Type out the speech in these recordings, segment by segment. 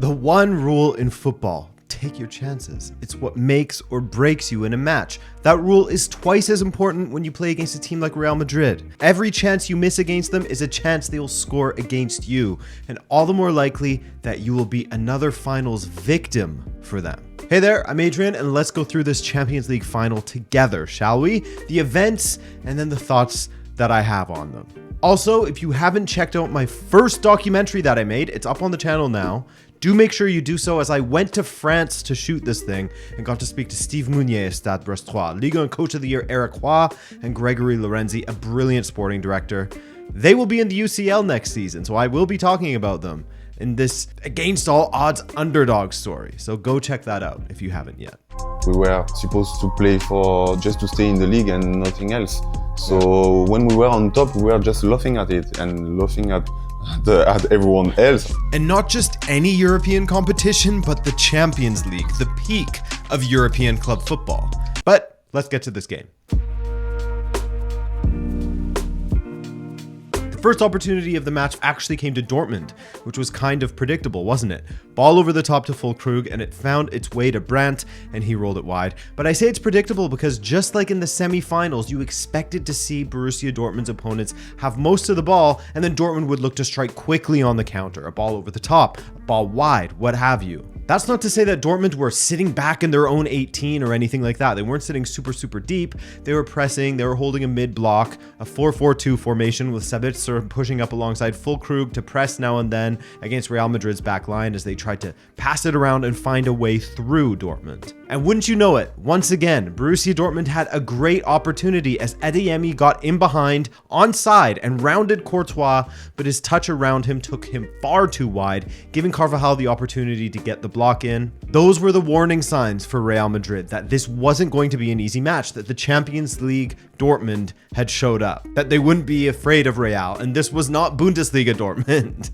The one rule in football: take your chances. It's what makes or breaks you in a match. That rule is twice as important when you play against a team like Real Madrid. Every chance you miss against them is a chance they will score against you, and all the more likely that you will be another finals victim for them. Hey there, I'm Adrian, and let's go through this Champions League final together, shall we? The events, and then the thoughts that I have on them. Also, if you haven't checked out my first documentary that I made, it's up on the channel now. Do make sure you do so, as I went to France to shoot this thing and got to speak to Steve Mounier, Stade Brestois, Ligue 1 Coach of the Year Eric Roy, and Gregory Lorenzi, a brilliant sporting director. They will be in the UCL next season, so I will be talking about them in this against all odds underdog story. So go check that out if you haven't yet. We were supposed to play for just to stay in the league and nothing else. So when we were on top, we were just laughing at it and laughing at everyone else. And not just any European competition, but the Champions League, the peak of European club football. But let's get to this game. First opportunity of the match actually came to Dortmund, which was kind of predictable, wasn't it? Ball over the top to Füllkrug, and it found its way to Brandt, and he rolled it wide. But I say it's predictable because just like in the semi-finals, you expected to see Borussia Dortmund's opponents have most of the ball, and then Dortmund would look to strike quickly on the counter, a ball over the top, a ball wide, what have you. That's not to say that Dortmund were sitting back in their own 18 or anything like that. They weren't sitting super deep. They were pressing, they were holding a mid-block, a 4-4-2 formation with Sabitzer pushing up alongside Füllkrug to press now and then against Real Madrid's back line as they tried to pass it around and find a way through Dortmund. And wouldn't you know it, once again, Borussia Dortmund had a great opportunity as Adeyemi got in behind, onside, and rounded Courtois, but his touch around him took him far too wide, giving Carvajal the opportunity to get the block in. Those were the warning signs for Real Madrid that this wasn't going to be an easy match, that the Champions League Dortmund had showed up, that they wouldn't be afraid of Real, and this was not Bundesliga Dortmund.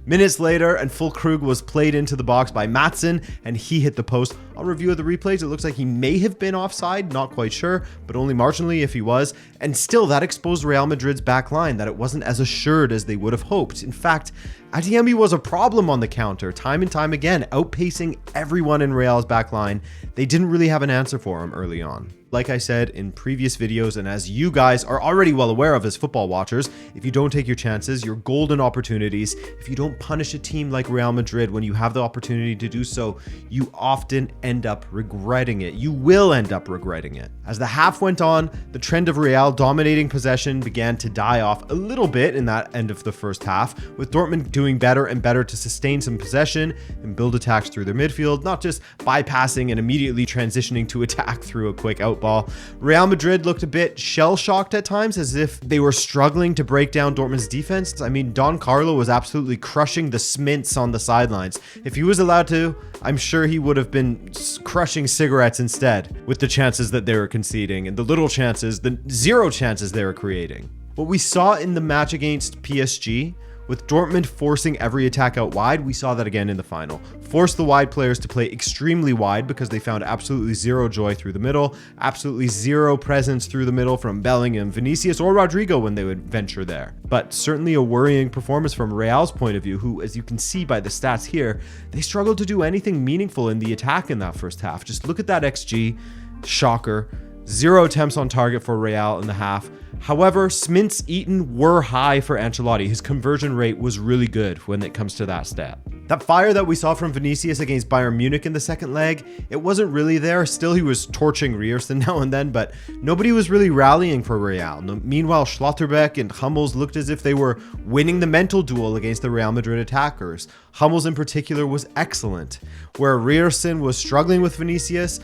Minutes later, and Füllkrug was played into the box by Maatsen, and he hit the post. On review of the replays, it looks like he may have been offside, not quite sure, but only marginally if he was. And still, that exposed Real Madrid's back line, that it wasn't as assured as they would have hoped. In fact, Adeyemi was a problem on the counter, time and time again, outpacing everyone in Real's back line. They didn't really have an answer for him early on. Like I said in previous videos, and as you guys are already well aware of as football watchers, if you don't take your chances, your golden opportunities, if you don't punish a team like Real Madrid when you have the opportunity to do so, you often end up regretting it. You will end up regretting it. As the half went on, the trend of Real dominating possession began to die off a little bit in that end of the first half, with Dortmund doing better and better to sustain some possession and build attacks through their midfield, not just bypassing and immediately transitioning to attack through a quick out ball. Real Madrid looked a bit shell-shocked at times, as if they were struggling to break down Dortmund's defense. I mean, Don Carlo was absolutely crushing the Smints on the sidelines. If he was allowed to, I'm sure he would have been crushing cigarettes instead, with the chances that they were conceding and the little chances, the zero chances they were creating. What we saw in the match against PSG, with Dortmund forcing every attack out wide, we saw that again in the final. Forced the wide players to play extremely wide because they found absolutely zero joy through the middle, absolutely zero presence through the middle from Bellingham, Vinicius, or Rodrigo when they would venture there. But certainly a worrying performance from Real's point of view, who, as you can see by the stats here, they struggled to do anything meaningful in the attack in that first half. Just look at that XG, shocker. 0 attempts on target for Real in the half. However, Smints eaten were high for Ancelotti. His conversion rate was really good when it comes to that stat. That fire that we saw from Vinicius against Bayern Munich in the second leg, it wasn't really there. Still, he was torching Rierson now and then, but nobody was really rallying for Real. Meanwhile, Schlotterbeck and Hummels looked as if they were winning the mental duel against the Real Madrid attackers. Hummels in particular was excellent. Where Rierson was struggling with Vinicius,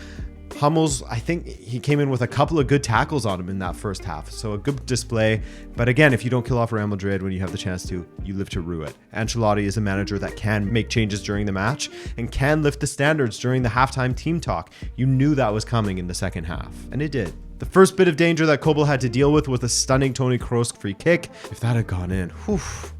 Hummels, I think he came in with a couple of good tackles on him in that first half. So a good display. But again, if you don't kill off Real Madrid when you have the chance to, you live to rue it. Ancelotti is a manager that can make changes during the match and can lift the standards during the halftime team talk. You knew that was coming in the second half, and it did. The first bit of danger that Kobel had to deal with was a stunning Toni Kroos free kick. If that had gone in,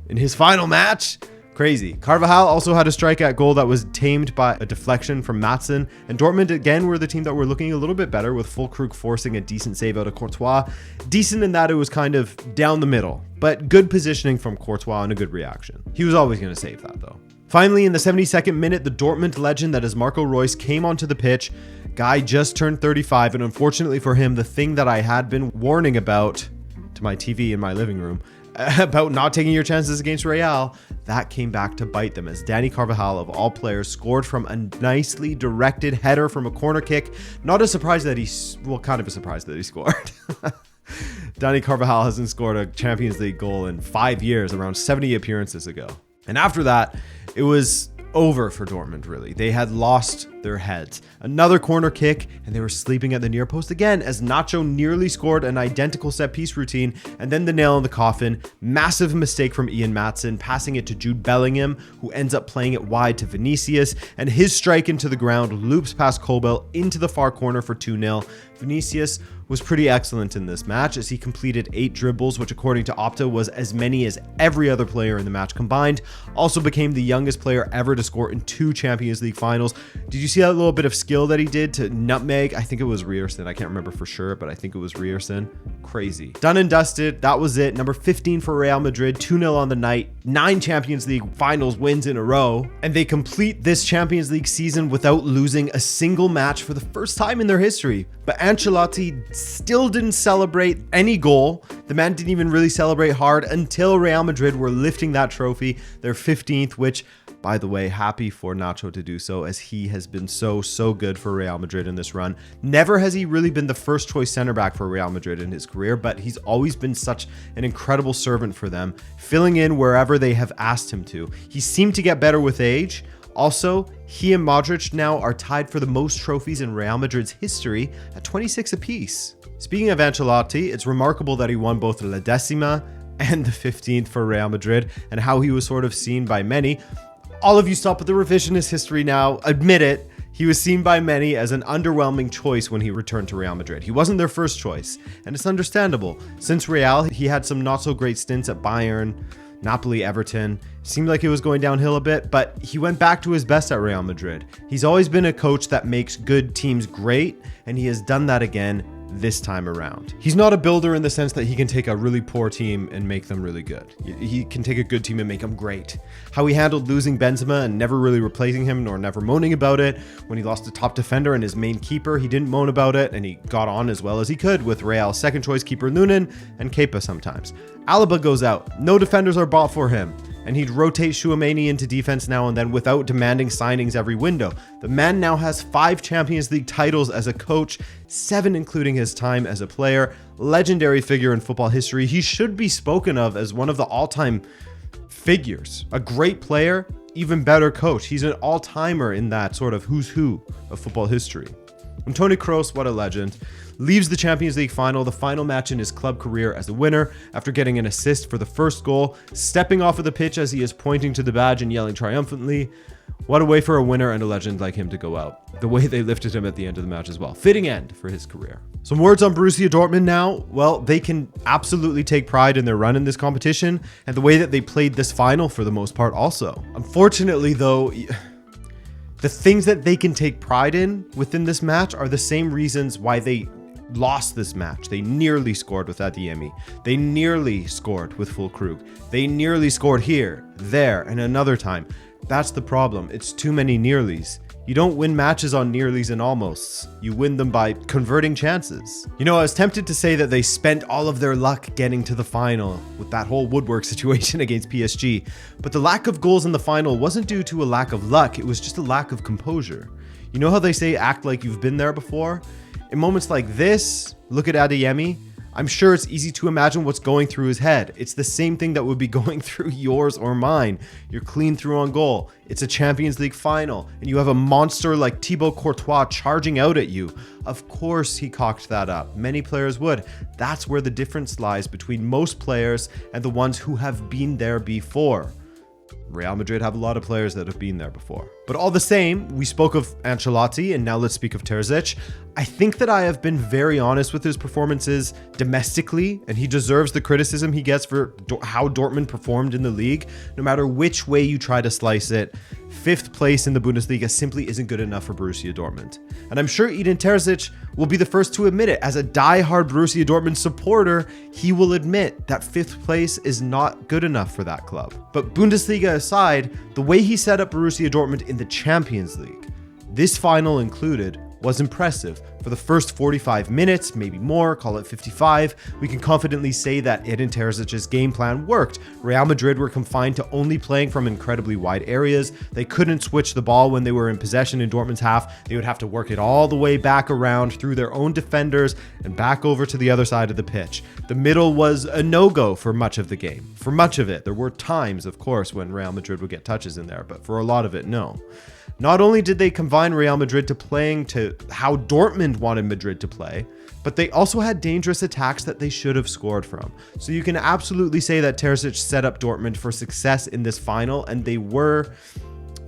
in his final match, crazy. Carvajal also had a strike at goal that was tamed by a deflection from Maatsen, and Dortmund again were the team that were looking a little bit better, with Füllkrug forcing a decent save out of Courtois. Decent in that it was kind of down the middle, but good positioning from Courtois and a good reaction. He was always going to save that though. Finally, in the 72nd minute, the Dortmund legend that is Marco Reus came onto the pitch. Guy just turned 35, and unfortunately for him, the thing that I had been warning about to my TV in my living room about not taking your chances against Real, that came back to bite them as Dani Carvajal, of all players, scored from a nicely directed header from a corner kick. Not a surprise that kind of a surprise that he scored. Dani Carvajal hasn't scored a Champions League goal in 5 years, around 70 appearances ago. And after that, it was over for Dortmund, really. They had lost their heads. Another corner kick, and they were sleeping at the near post again as Nacho nearly scored an identical set-piece routine, and then the nail in the coffin. Massive mistake from Ian Maatsen, passing it to Jude Bellingham, who ends up playing it wide to Vinicius, and his strike into the ground loops past Kobel into the far corner for 2-0. Vinicius was pretty excellent in this match as he completed 8 dribbles, which according to Opta was as many as every other player in the match combined. Also became the youngest player ever to score in 2 Champions League finals. Did you see that little bit of skill that he did to nutmeg? I think it was Ryerson. I can't remember for sure, but I think it was Ryerson. Crazy. Done and dusted. That was it. Number 15 for Real Madrid, 2-0 on the night. 9 Champions League finals wins in a row. And they complete this Champions League season without losing a single match for the first time in their history. But Ancelotti still didn't celebrate any goal. The man didn't even really celebrate hard until Real Madrid were lifting that trophy, their 15th, which, by the way, happy for Nacho to do so, as he has been so good for Real Madrid in this run. Never has he really been the first choice center back for Real Madrid in his career, but he's always been such an incredible servant for them, filling in wherever they have asked him to. He seemed to get better with age. Also, he and Modric now are tied for the most trophies in Real Madrid's history at 26 apiece. Speaking of Ancelotti, it's remarkable that he won both La Decima and the 15th for Real Madrid, and how he was sort of seen by many. All of you stop with the revisionist history now. Admit it. He was seen by many as an underwhelming choice when he returned to Real Madrid. He wasn't their first choice, and it's understandable. Since Real, he had some not so great stints at Bayern, Napoli, Everton. Seemed like it was going downhill a bit, but he went back to his best at Real Madrid. He's always been a coach that makes good teams great, and he has done that again this time around. He's not a builder in the sense that he can take a really poor team and make them really good. He can take a good team and make them great. How he handled losing Benzema and never really replacing him, nor never moaning about it. When he lost a top defender and his main keeper, he didn't moan about it, and he got on as well as he could with Real's second choice keeper Nunen and Kepa sometimes. Alaba goes out. No defenders are bought for him, and he'd rotate Tchouaméni into defense now and then without demanding signings every window. The man now has 5 Champions League titles as a coach, 7 including his time as a player. Legendary figure in football history. He should be spoken of as one of the all-time figures. A great player, even better coach. He's an all-timer in that sort of who's who of football history. And Toni Kroos, what a legend, leaves the Champions League final, the final match in his club career, as a winner after getting an assist for the first goal, stepping off of the pitch as he is pointing to the badge and yelling triumphantly. What a way for a winner and a legend like him to go out. The way they lifted him at the end of the match as well. Fitting end for his career. Some words on Borussia Dortmund now. Well, they can absolutely take pride in their run in this competition and the way that they played this final for the most part also. Unfortunately, though, the things that they can take pride in within this match are the same reasons why they lost this match. They nearly scored with Adeyemi. They nearly scored with Füllkrug. They nearly scored here, there, and another time. That's the problem. It's too many nearlies. You don't win matches on nearlies and almosts. You win them by converting chances. You know, I was tempted to say that they spent all of their luck getting to the final with that whole Woodwork situation against PSG, but the lack of goals in the final wasn't due to a lack of luck. It was just a lack of composure. You know how they say act like you've been there before? In moments like this, look at Adeyemi. I'm sure it's easy to imagine what's going through his head. It's the same thing that would be going through yours or mine. You're clean through on goal. It's a Champions League final, and you have a monster like Thibaut Courtois charging out at you. Of course he cocked that up. Many players would. That's where the difference lies between most players and the ones who have been there before. Real Madrid have a lot of players that have been there before. But all the same, we spoke of Ancelotti, and now let's speak of Terzic. I think that I have been very honest with his performances domestically, and he deserves the criticism he gets for how Dortmund performed in the league. No matter which way you try to slice it, 5th place in the Bundesliga simply isn't good enough for Borussia Dortmund. And I'm sure Edin Terzic will be the first to admit it. As a die-hard Borussia Dortmund supporter, he will admit that 5th place is not good enough for that club. But Bundesliga aside, the way he set up Borussia Dortmund in the Champions League, this final included, was impressive. For the first 45 minutes, maybe more, call it 55, we can confidently say that Edin Terzic's game plan worked. Real Madrid were confined to only playing from incredibly wide areas. They couldn't switch the ball when they were in possession in Dortmund's half. They would have to work it all the way back around through their own defenders and back over to the other side of the pitch. The middle was a no-go for much of the game. For much of it, there were times, of course, when Real Madrid would get touches in there, but for a lot of it, no. Not only did they confine Real Madrid to playing to how Dortmund wanted Madrid to play, but they also had dangerous attacks that they should have scored from. So you can absolutely say that Terzic set up Dortmund for success in this final, and they were,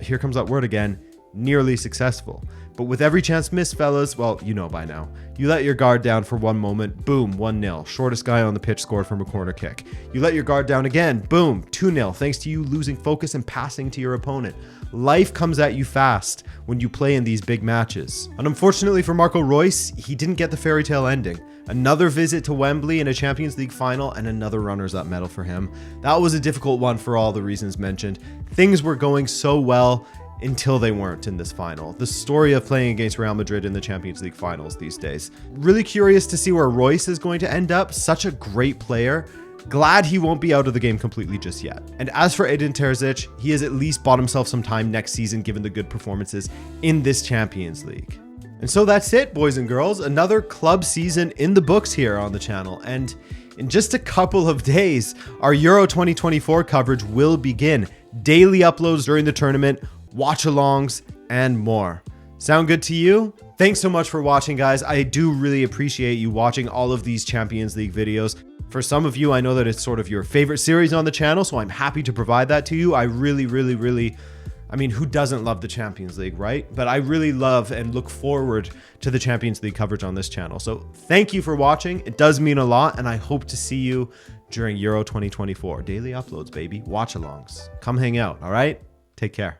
here comes that word again, nearly successful. But with every chance missed, fellas, well, you know by now. You let your guard down for one moment, boom, 1-0. Shortest guy on the pitch scored from a corner kick. You let your guard down again, boom, 2-0, thanks to you losing focus and passing to your opponent. Life comes at you fast when you play in these big matches. And unfortunately for Marco Reus, he didn't get the fairy tale ending. Another visit to Wembley in a Champions League final and another runners-up medal for him. That was a difficult one for all the reasons mentioned. Things were going so well until they weren't in this final. The story of playing against Real Madrid in the Champions League finals these days. Really curious to see where Reus is going to end up. Such a great player. Glad he won't be out of the game completely just yet. And as for Edin Terzic, he has at least bought himself some time next season given the good performances in this Champions League. And so that's it, boys and girls. Another club season in the books here on the channel. And in just a couple of days, our Euro 2024 coverage will begin. Daily uploads during the tournament, watch-alongs, and more. Sound good to you? Thanks so much for watching, guys. I do really appreciate you watching all of these Champions League videos. For some of you, I know that it's sort of your favorite series on the channel, so I'm happy to provide that to you. I really, I mean, who doesn't love the Champions League, right? But I really love and look forward to the Champions League coverage on this channel. So thank you for watching. It does mean a lot, and I hope to see you during Euro 2024. Daily uploads, baby. Watch-alongs. Come hang out, all right? Take care.